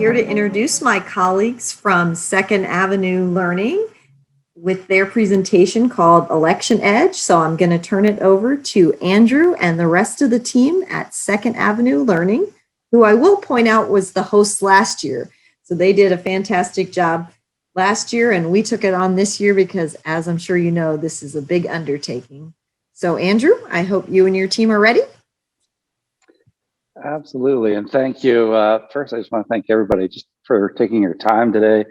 here to introduce my colleagues from Second Avenue Learning with their presentation called Election Edge. So I'm going to turn it over to Andrew and the rest of the team at Second Avenue Learning, who I will point out was the host last year. So they did a fantastic job last year, and we took it on this year because, as I'm sure you know, this is a big undertaking. So Andrew, I hope you and your team are ready. Absolutely, and thank you. First, I just want to thank everybody just for taking your time today.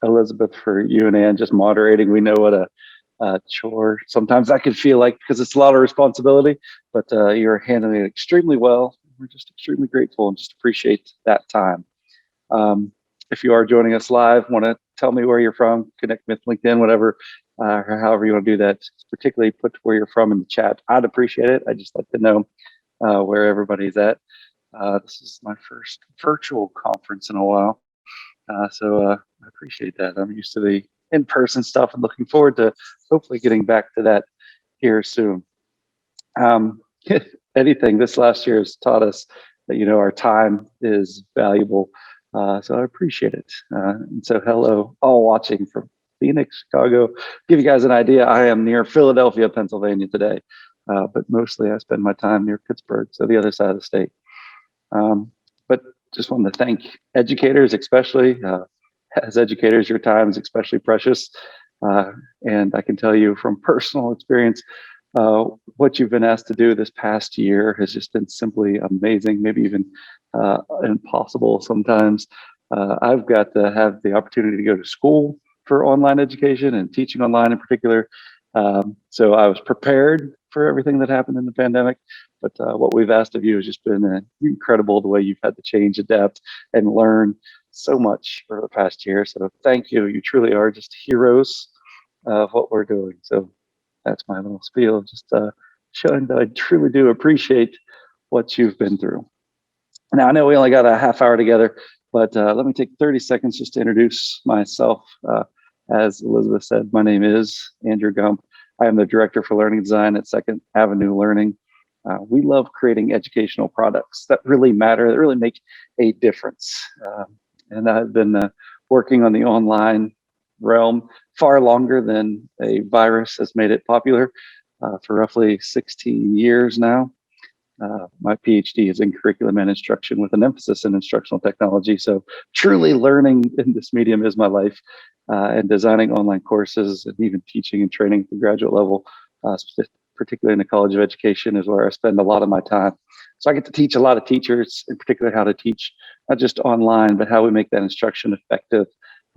Elizabeth, for you and Ann just moderating. We know what a chore sometimes that could feel like because it's a lot of responsibility, but you're handling it extremely well. We're just extremely grateful and just appreciate that time. If you are joining us live, want to tell me where you're from, connect with LinkedIn, whatever, or however you want to do that, particularly put where you're from in the chat. I'd appreciate it. I just like to know where everybody's at. This is my first virtual conference in a while, so I appreciate that. I'm used to the in-person stuff and looking forward to hopefully getting back to that here soon. Anything this last year has taught us that our time is valuable, so I appreciate it. And so hello, all watching from Phoenix, Chicago. Give you guys an idea, I am near Philadelphia, Pennsylvania today. But mostly I spend my time near Pittsburgh, so the other side of the state. But just wanted to thank educators, especially as educators, your time is especially precious. And I can tell you from personal experience, what you've been asked to do this past year has just been simply amazing, maybe even impossible sometimes. I've got to have the opportunity to go to school for online education and teaching online in particular. So I was prepared for everything that happened in the pandemic, but what we've asked of you has just been incredible, the way you've had to change, adapt, and learn so much for the past year. So thank you. You truly are just heroes of what we're doing. So that's my little spiel, just showing that I truly do appreciate what you've been through. Now, I know we only got a half hour together, but let me take 30 seconds just to introduce myself. As Elizabeth said, my name is Andrew Gump. I am the Director for Learning Design at Second Avenue Learning. We love creating educational products that really matter, that really make a difference. And I've been working on the online realm far longer than a virus has made it popular, for roughly 16 years now. My PhD is in curriculum and instruction with an emphasis in instructional technology. So truly learning in this medium is my life, and designing online courses and even teaching and training at the graduate level, particularly in the College of Education, is where I spend a lot of my time. So I get to teach a lot of teachers, in particular how to teach, not just online, but how we make that instruction effective,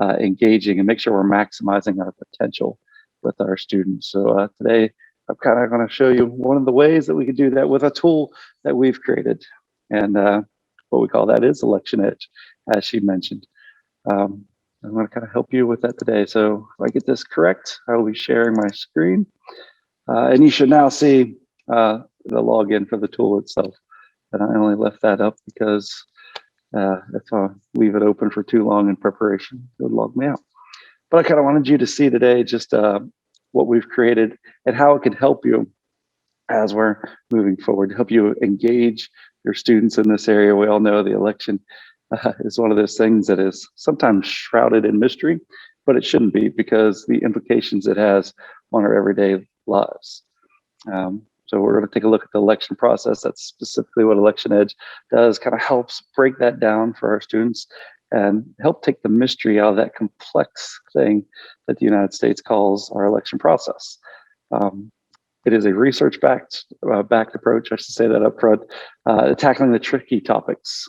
engaging, and make sure we're maximizing our potential with our students. So today, I'm kind of going to show you one of the ways that we could do that with a tool that we've created. And what we call that is Election Edge, as she mentioned. I'm going to kind of help you with that today. So if I get this correct, I will be sharing my screen. And you should now see the login for the tool itself. And I only left that up because if I leave it open for too long in preparation, it would log me out. But I kind of wanted you to see today just what we've created and how it can help you as we're moving forward, to help you engage your students in this area. We all know the election is one of those things that is sometimes shrouded in mystery, but it shouldn't be, because the implications it has on our everyday lives. So we're going to take a look at the election process. That's specifically what Election Edge does, kind of helps break that down for our students and help take the mystery out of that complex thing that the United States calls our election process. It is a research-backed approach, I should say that up front, tackling the tricky topics,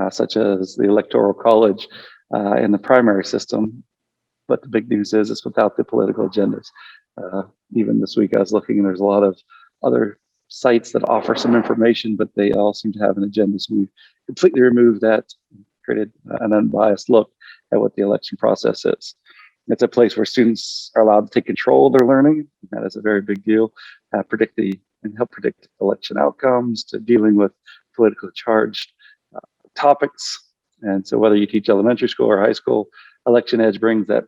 such as the Electoral College and the primary system. But the big news is it's without the political agendas. Even this week I was looking, and there's a lot of other sites that offer some information, but they all seem to have an agenda. So we've completely removed that, created an unbiased look at what the election process is. It's a place where students are allowed to take control of their learning. That is a very big deal. Help predict election outcomes, to dealing with politically charged topics. And so whether you teach elementary school or high school, Election Edge brings that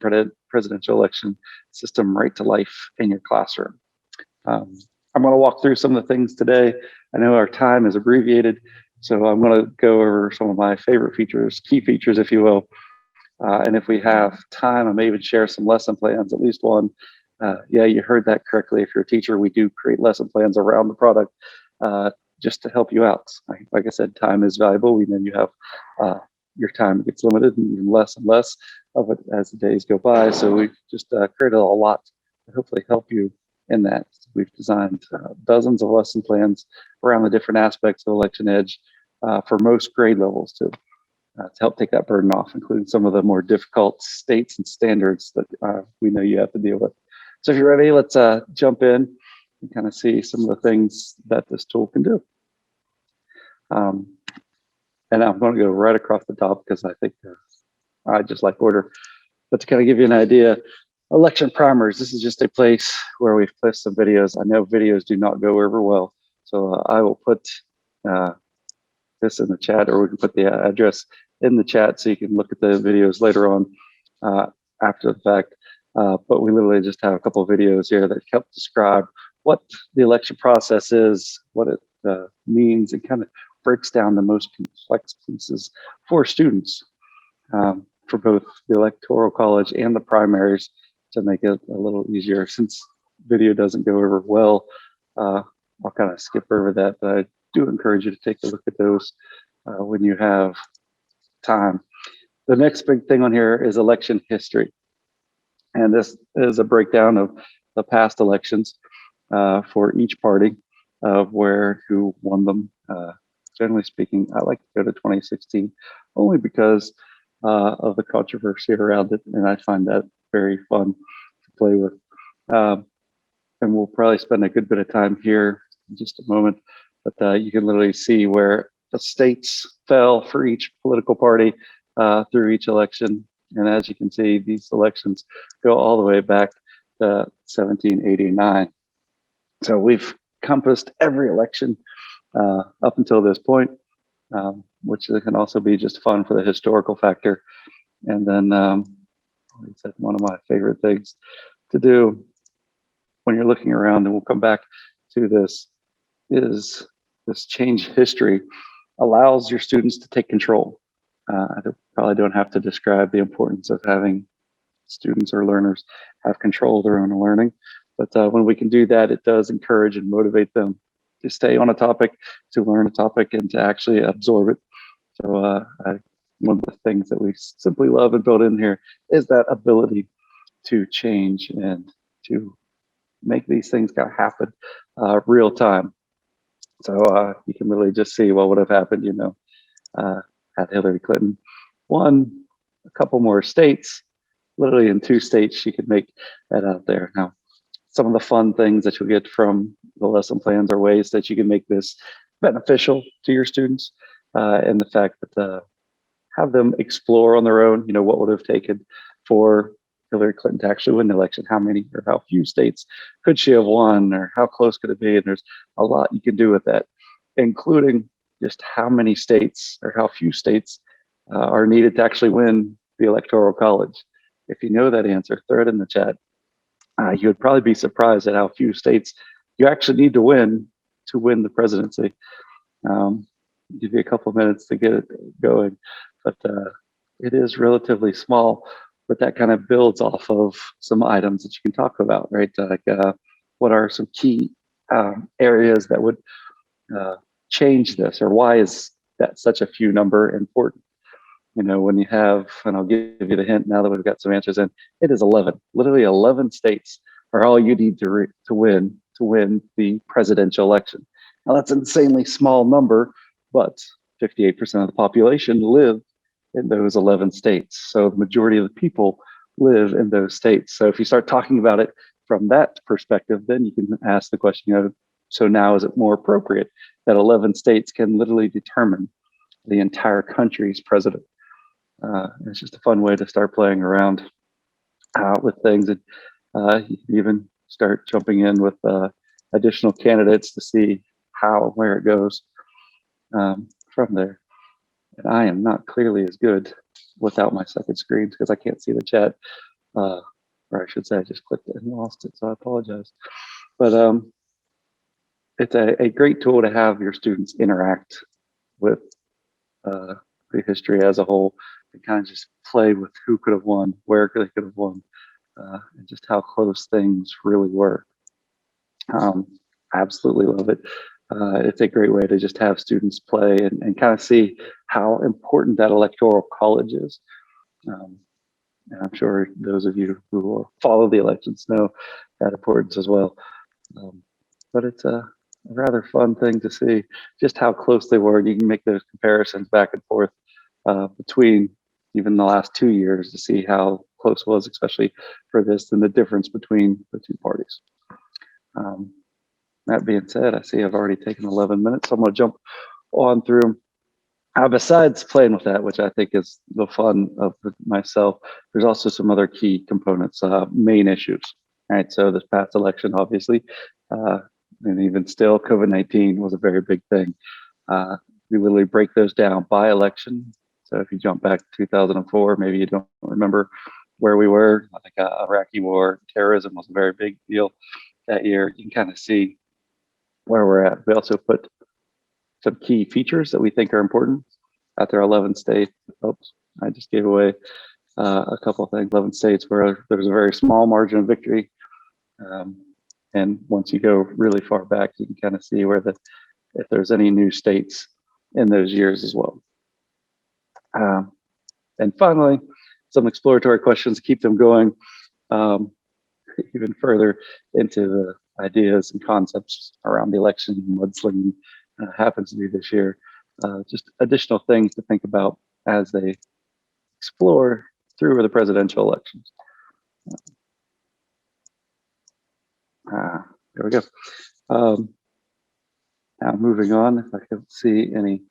presidential election system right to life in your classroom. I'm going to walk through some of the things today. I know our time is abbreviated, So I'm going to go over some of my favorite features, key features, if you will. And if we have time, I may even share some lesson plans, at least one. Yeah, you heard that correctly. If you're a teacher, we do create lesson plans around the product just to help you out. Like I said, time is valuable. We know you have your time gets limited and even less and less of it as the days go by. So we've just created a lot to hopefully help you in that. We've designed dozens of lesson plans around the different aspects of Election Edge for most grade levels too. To help take that burden off, including some of the more difficult states and standards that we know you have to deal with. So if you're ready, let's jump in and kind of see some of the things that this tool can do. And I'm going to go right across the top because I think I just like order. But to kind of give you an idea, election primers, this is just a place where we've placed some videos. I know videos do not go over well, so I will put this in the chat, or we can put the address in the chat so you can look at the videos later on after the fact. But we literally just have a couple of videos here that help describe what the election process is, what it means, and kind of breaks down the most complex pieces for students for both the Electoral College and the primaries to make it a little easier. Since video doesn't go over well, I'll kind of skip over that, but I do encourage you to take a look at those when you have time. The next big thing on here is election history. And this is a breakdown of the past elections for each party of who won them. Generally speaking, I like to go to 2016 only because of the controversy around it, and I find that very fun to play with. And we'll probably spend a good bit of time here in just a moment, but you can literally see where the states fell for each political party through each election. And as you can see, these elections go all the way back to 1789. So we've compassed every election up until this point, which can also be just fun for the historical factor. And then one of my favorite things to do when you're looking around, and we'll come back to this, is this change history allows your students to take control. I probably don't have to describe the importance of having students or learners have control of their own learning. But when we can do that, it does encourage and motivate them to stay on a topic, to learn a topic, and to actually absorb it. So one of the things that we simply love and build in here is that ability to change and to make these things kind of happen real time. So you can really just see what would have happened, had Hillary Clinton won a couple more states. Literally in 2 states, she could make that out there. Now, some of the fun things that you'll get from the lesson plans are ways that you can make this beneficial to your students, and the fact that have them explore on their own, what would have taken for Hillary Clinton to actually win the election, how many or how few states could she have won, or how close could it be? And there's a lot you can do with that, including just how many states or how few states are needed to actually win the Electoral College. If you know that answer, throw it in the chat. You would probably be surprised at how few states you actually need to win the presidency. Give you a couple of minutes to get it going, but it is relatively small, but that kind of builds off of some items that you can talk about, right? Like what are some key areas that would change this, or why is that such a few number important? When you have, and I'll give you the hint now that we've got some answers in, it is 11. Literally 11 states are all you need to win the presidential election. Now that's an insanely small number, but 58% of the population live in those 11 states. So the majority of the people live in those states. So if you start talking about it from that perspective, then you can ask the question, so now is it more appropriate that 11 states can literally determine the entire country's president? It's just a fun way to start playing around with things, and you can even start jumping in with additional candidates to see how and where it goes from there. And I am not clearly as good without my second screen because I can't see the chat, or I should say I just clicked it and lost it, so I apologize. But it's a great tool to have your students interact with the history as a whole, and kind of just play with who could have won, where they could have won, and just how close things really were. Absolutely love it. It's a great way to just have students play and kind of see how important that electoral college is. And I'm sure those of you who will follow the elections know that importance as well. But it's a rather fun thing to see just how close they were. You can make those comparisons back and forth between even the last 2 years to see how close it was, especially for this, and the difference between the two parties. That being said, I see I've already taken 11 minutes, so I'm going to jump on through. Besides playing with that, which I think is the fun of myself, there's also some other key components, main issues. All right, so this past election, obviously, and even still, COVID-19 was a very big thing. We literally break those down by election. So if you jump back to 2004, maybe you don't remember where we were. I think Iraqi war, terrorism was a very big deal that year. You can kind of see where we're at. We also put some key features that we think are important at their 11 states. Oops, I just gave away a couple of things. 11 states where there's a very small margin of victory. And once you go really far back, you can kind of see where if there's any new states in those years as well. And finally, some exploratory questions, keep them going even further into the ideas and concepts around the election. Mudslinging happens to be this year. Just additional things to think about as they explore through the presidential elections. There we go. Now moving on, if I can see any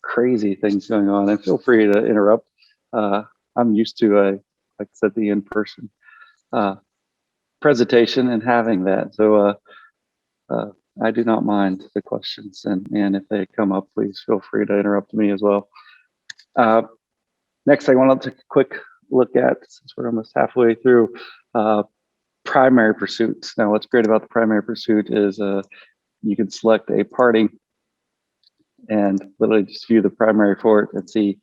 crazy things going on, and feel free to interrupt. I'm used to like I said, the in-person presentation and having that. So I do not mind the questions, and if they come up, please feel free to interrupt me as well. Next, I want to take a quick look at, since we're almost halfway through, primary pursuits. Now, what's great about the primary pursuit is you can select a party and literally just view the primary for it and see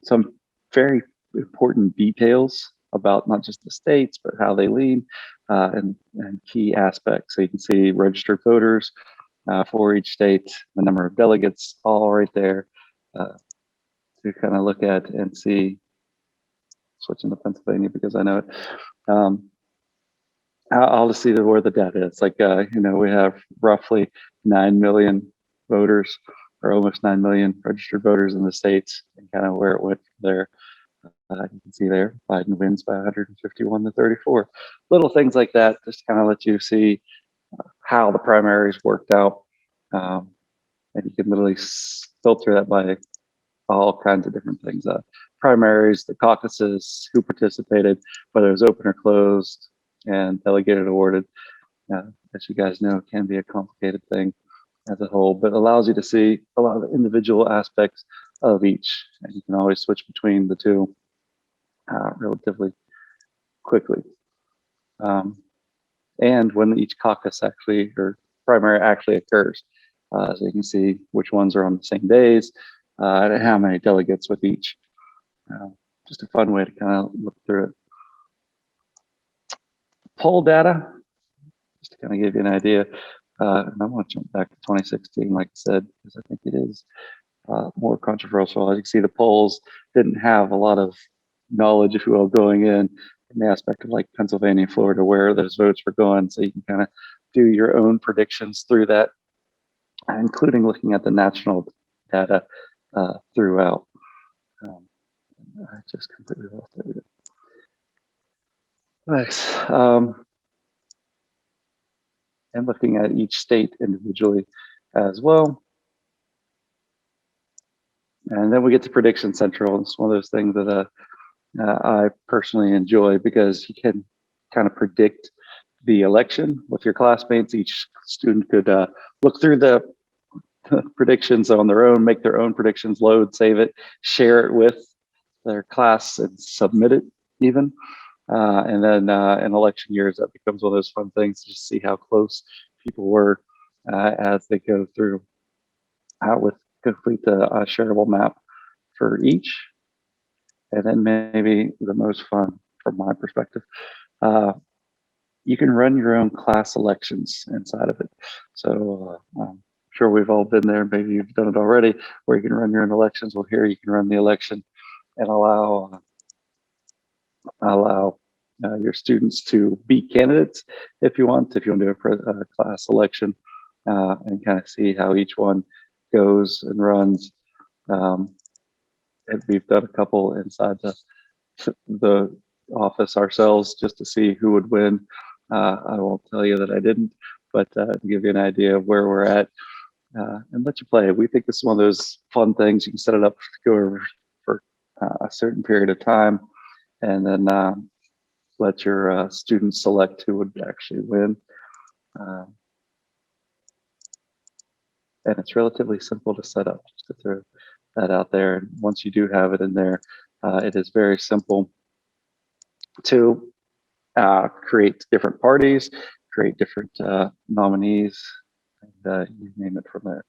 some very important details about not just the states, but how they lean and key aspects. So you can see registered voters for each state, the number of delegates, all right there to kind of look at and see. Switching to Pennsylvania because I know it. I'll just see where the data is. Like, we have roughly 9 million voters, or almost 9 million registered voters in the states, and kind of where it went there. You can see there, Biden wins by 151 to 34. Little things like that just kind of let you see how the primaries worked out. And you can literally filter that by all kinds of different things. Primaries, the caucuses, who participated, whether it was open or closed, and delegated awarded. As you guys know, can be a complicated thing as a whole, but allows you to see a lot of the individual aspects of each. And you can always switch between the two relatively quickly. And when each caucus actually, or primary actually occurs. So you can see which ones are on the same days, and how many delegates with each. Just a fun way to kind of look through it. Poll data, just to kind of give you an idea. And I want to jump back to 2016, like I said, because I think it is more controversial. As you can see, the polls didn't have a lot of knowledge, if you will, going in the aspect of like Pennsylvania and Florida, where those votes were going. So you can kind of do your own predictions through that, including looking at the national data throughout. I just completely lost it. Nice. And looking at each state individually as well. And then we get to Prediction Central. It's one of those things that I personally enjoy because you can kind of predict the election with your classmates. Each student could look through the predictions on their own, make their own predictions, load, save it, share it with their class, and submit it even. And then in election years, that becomes one of those fun things to just see how close people were as they go through with complete the shareable map for each. And then maybe the most fun from my perspective, you can run your own class elections inside of it. So I'm sure we've all been there. Maybe you've done it already, where you can run your own elections. Well, here you can run the election and allow your students to be candidates if you want. If you want to do a class election and kind of see how each one goes and runs. And we've done a couple inside the office ourselves just to see who would win. I won't tell you that I didn't, but to give you an idea of where we're at and let you play. We think this is one of those fun things. You can set it up to go over for a certain period of time and then let your students select who would actually win. And it's relatively simple to set up, just to throw that out there. And once you do have it in there, it is very simple to create different parties, create different nominees, and you name it from there.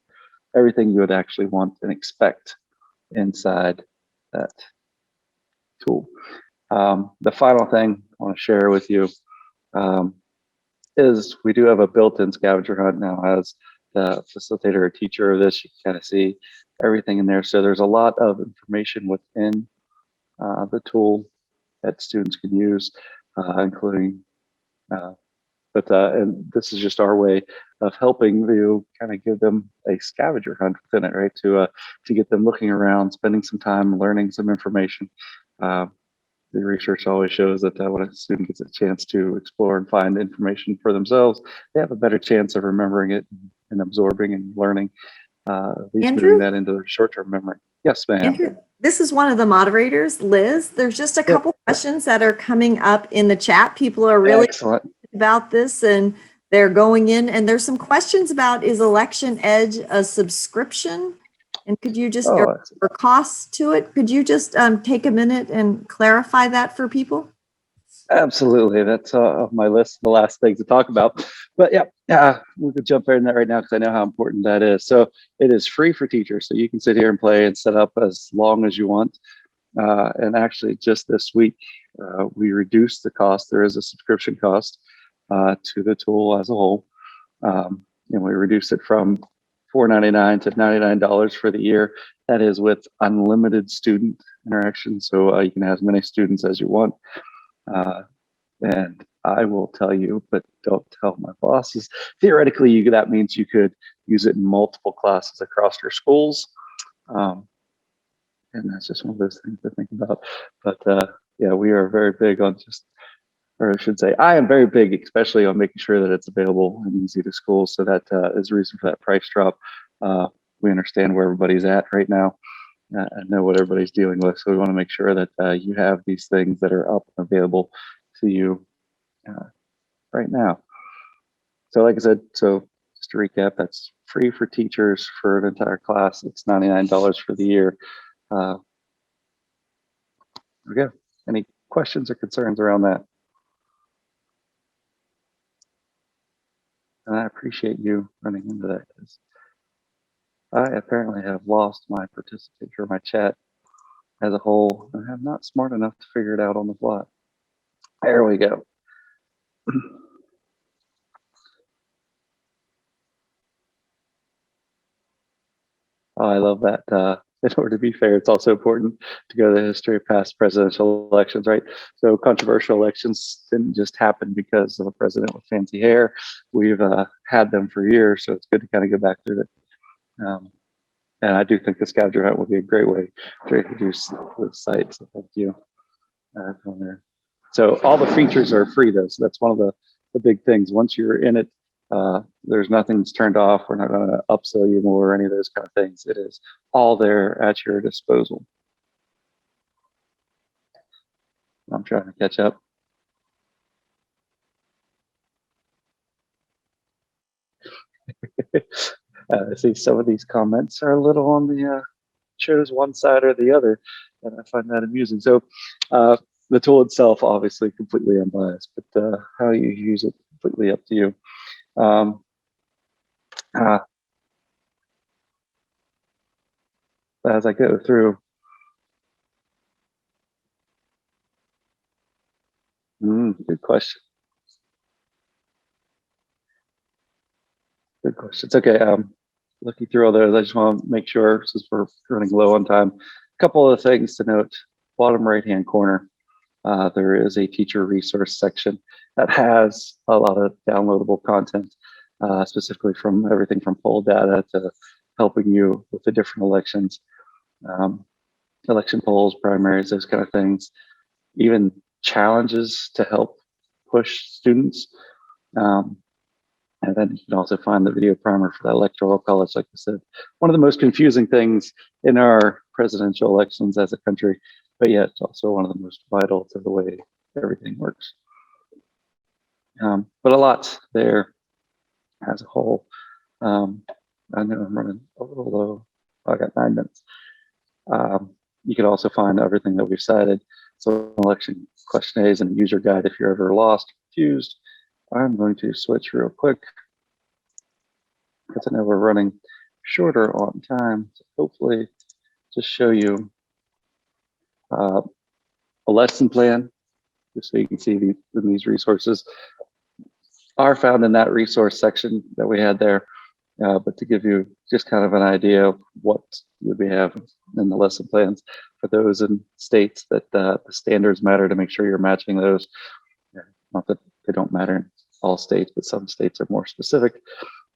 Everything you would actually want and expect inside that tool. The final thing I want to share with you is we do have a built-in scavenger hunt now. As the facilitator or teacher of this, you can kind of see everything in there. So there's a lot of information within the tool that students can use, including, and this is just our way of helping you kind of give them a scavenger hunt within it, right? To get them looking around, spending some time learning some information. The research always shows that when a student gets a chance to explore and find information for themselves, they have a better chance of remembering it and absorbing and learning, at least Andrew? moving that into their short-term memory. Yes, ma'am. Andrew, this is one of the moderators, Liz. There's just a couple questions that are coming up in the chat. People are really excellent about this and they're going in, and there's some questions about, is Election Edge a subscription? And could you just, or costs to it? Could you just take a minute and clarify that for people? Absolutely, that's on my list, the last thing to talk about. But yeah, we could jump in that right now because I know how important that is. So it is free for teachers, so you can sit here and play and set up as long as you want. And actually, just this week, we reduced the cost. There is a subscription cost to the tool as a whole, and we reduced it from $4.99 to $99 for the year. That is with unlimited student interaction, so you can have as many students as you want. And I will tell you, but don't tell my bosses, theoretically, that means you could use it in multiple classes across your schools. And that's just one of those things to think about. But yeah, we are very big on or I should say, I am very big, especially on making sure that it's available and easy to schools. So that is the reason for that price drop. We understand where everybody's at right now. I know what everybody's dealing with. So we want to make sure that you have these things that are up and available to you right now. So like I said, so just to recap, that's free for teachers for an entire class. It's $99 for the year. There we go. Any questions or concerns around that? And I appreciate you running into that because I apparently have lost my participant or my chat as a whole and I'm not smart enough to figure it out on the fly. There we go. Oh, I love that. In order to be fair, it's also important to go to the history of past presidential elections, right? So controversial elections didn't just happen because of a president with fancy hair. We've had them for years, so it's good to kind of go back through it. And I do think the scavenger hunt would be a great way to introduce the site. So thank you on there. So all the features are free though. So that's one of the big things. Once you're in it, there's nothing that's turned off. We're not going to upsell you more or any of those kind of things. It is all there at your disposal. I'm trying to catch up. I see some of these comments are a little on the chose one side or the other, and I find that amusing. So the tool itself, obviously completely unbiased, but how you use it, completely up to you. as I go through. Good question. Good question. It's okay. Looking through all those, I just want to make sure, since we're running low on time, a couple of things to note. Bottom right-hand corner, there is a teacher resource section that has a lot of downloadable content, specifically from everything from poll data to helping you with the different elections, election polls, primaries, those kind of things, even challenges to help push students. And then you can also find the video primer for the Electoral College. Like I said, one of the most confusing things in our presidential elections as a country, but yet also one of the most vital to the way everything works. But a lot there as a whole. I know I'm running a little low. I got 9 minutes. You can also find everything that we've cited. So election questionnaires and a user guide if you're ever lost, confused. I'm going to switch real quick because I know we're running shorter on time. So hopefully just show you a lesson plan, just so you can see these resources are found in that resource section that we had there. But to give you just kind of an idea of what we have in the lesson plans for those in states that the standards matter, to make sure you're matching those. Not that they don't matter in all states, but some states are more specific,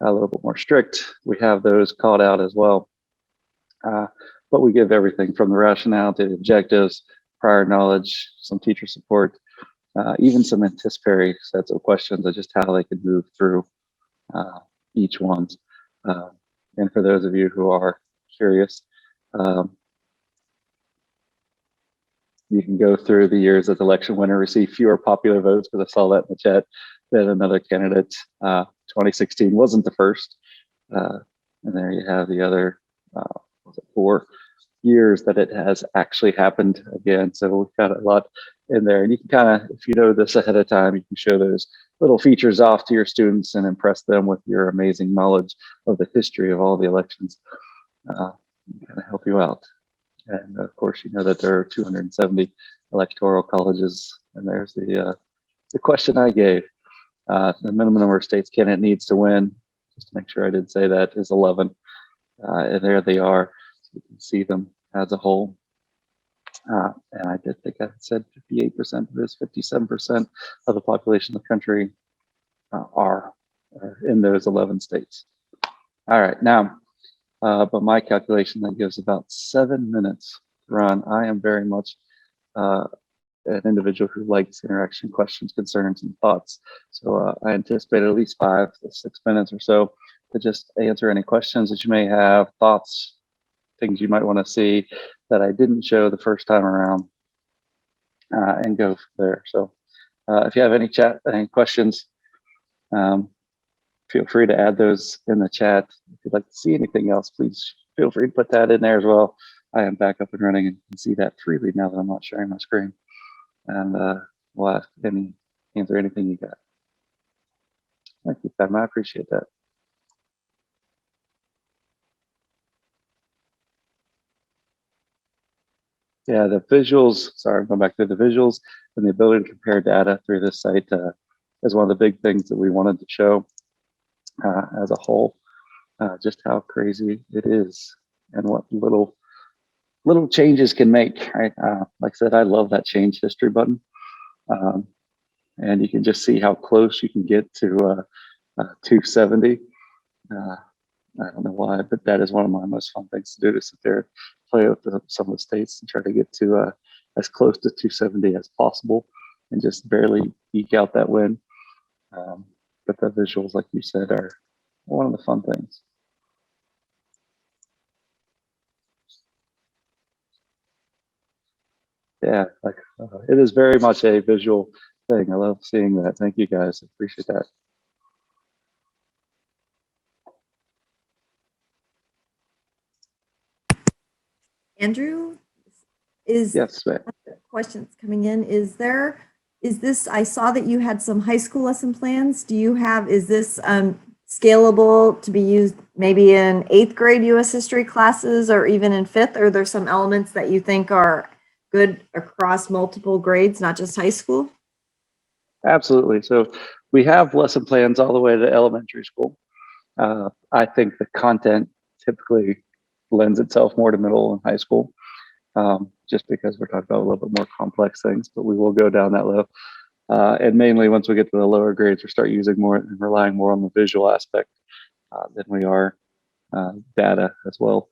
a little bit more strict. We have those called out as well. But we give everything from the rationale to the objectives, prior knowledge, some teacher support, even some anticipatory sets of questions of just how they could move through each one. And for those of you who are curious, you can go through the years that the election winner received fewer popular votes, because I saw that in the chat, than another candidate. 2016 wasn't the first. And there you have the other 4 years that it has actually happened again. So we've got a lot in there. And you can kind of, if you know this ahead of time, you can show those little features off to your students and impress them with your amazing knowledge of the history of all the elections. Kind of help you out. And of course, you know that there are 270 electoral colleges, and there's the question I gave. The minimum number of states candidate needs to win, just to make sure I did say that, is 11. And there they are. So you can see them as a whole. And I did think I said 58% of this, 57% of the population of the country are in those 11 states. All right, now, but my calculation, that gives about 7 minutes to run. I am very much an individual who likes interaction, questions, concerns, and thoughts. So I anticipate at least 5 to 6 minutes or so to just answer any questions that you may have, thoughts, things you might want to see that I didn't show the first time around, and go from there. So if you have any questions, feel free to add those in the chat. If you'd like to see anything else, please feel free to put that in there as well. I am back up and running and can see that freely now that I'm not sharing my screen. And we'll answer anything you got. Thank you, Padma. I appreciate that. Yeah, the visuals, sorry, I'm going back to the visuals, and the ability to compare data through this site is one of the big things that we wanted to show as a whole, just how crazy it is and what little changes can make, right? Like I said, I love that change history button. And you can just see how close you can get to 270. I don't know why, but that is one of my most fun things to do, to sit there, play with some of the states and try to get to as close to 270 as possible and just barely eke out that win. But the visuals, like you said, are one of the fun things. Yeah, like it is very much a visual thing. I love seeing that. Thank you guys. I appreciate that. Andrew, is Yes, ma'am. questions coming in? Is this, I saw that you had some high school lesson plans. Do you have, is this scalable to be used maybe in 8th grade US history classes or even in 5th? Or there's some elements that you think are good across multiple grades, not just high school? Absolutely. So we have lesson plans all the way to elementary school. I think the content typically lends itself more to middle and high school, just because we're talking about a little bit more complex things, but we will go down that low. And mainly once we get to the lower grades, we start using more and relying more on the visual aspect than we are data as well.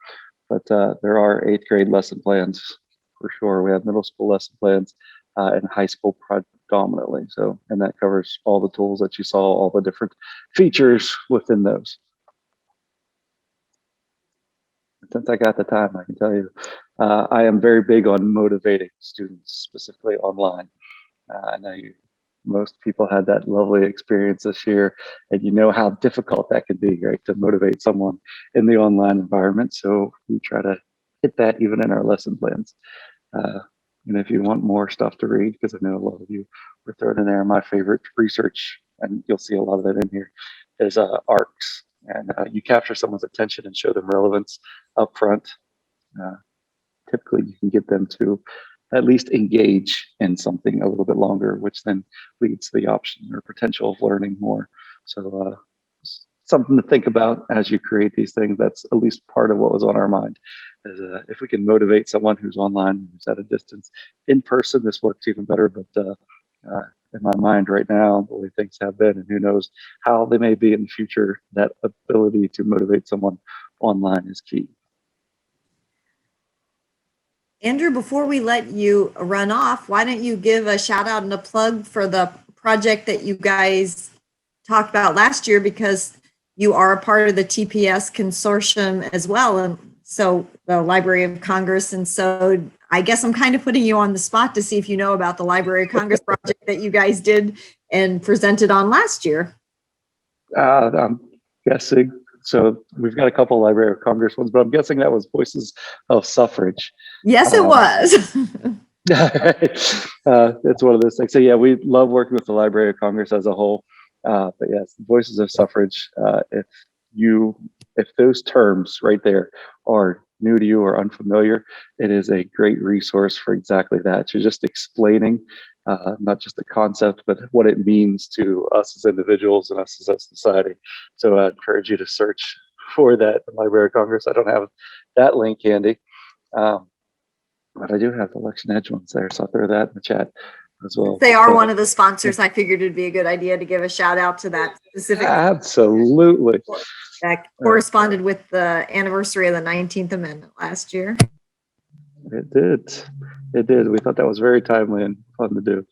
But there are 8th grade lesson plans for sure. We have middle school lesson plans and high school predominantly. So, and that covers all the tools that you saw, all the different features within those. Since I got the time, I can tell you, I am very big on motivating students, specifically online. I know most people had that lovely experience this year, and you know how difficult that can be, right, to motivate someone in the online environment. So we try to hit that even in our lesson plans. And if you want more stuff to read, because I know a lot of you were thrown in there, my favorite research, and you'll see a lot of it in here, is arcs. And you capture someone's attention and show them relevance up front. Typically, you can get them to at least engage in something a little bit longer, which then leads to the option or potential of learning more. So something to think about as you create these things. That's at least part of what was on our mind. Is if we can motivate someone who's online, who's at a distance, in person, this works even better. But in my mind right now, the way things have been, and who knows how they may be in the future, that ability to motivate someone online is key. Andrew, before we let you run off, why don't you give a shout out and a plug for the project that you guys talked about last year, because you are a part of the TPS consortium as well. And so the Library of Congress. And so I guess I'm kind of putting you on the spot to see if you know about the Library of Congress project that you guys did and presented on last year. I'm guessing. So we've got a couple Library of Congress ones, but I'm guessing that was Voices of Suffrage. Yes, it was. It's one of those things. So yeah, we love working with the Library of Congress as a whole. But yes, Voices of Suffrage. If those terms right there are new to you or unfamiliar, it is a great resource for exactly that. You're just explaining not just the concept, but what it means to us as individuals and us as a society. So I encourage you to search for that in the Library of Congress. I don't have that link handy, but I do have the Election Edge ones there, so I'll throw that in the chat as well. They are one of the sponsors. I figured it'd be a good idea to give a shout out to that specific. Absolutely. That corresponded with the anniversary of the 19th Amendment last year. It did. It did. We thought that was very timely and fun to do.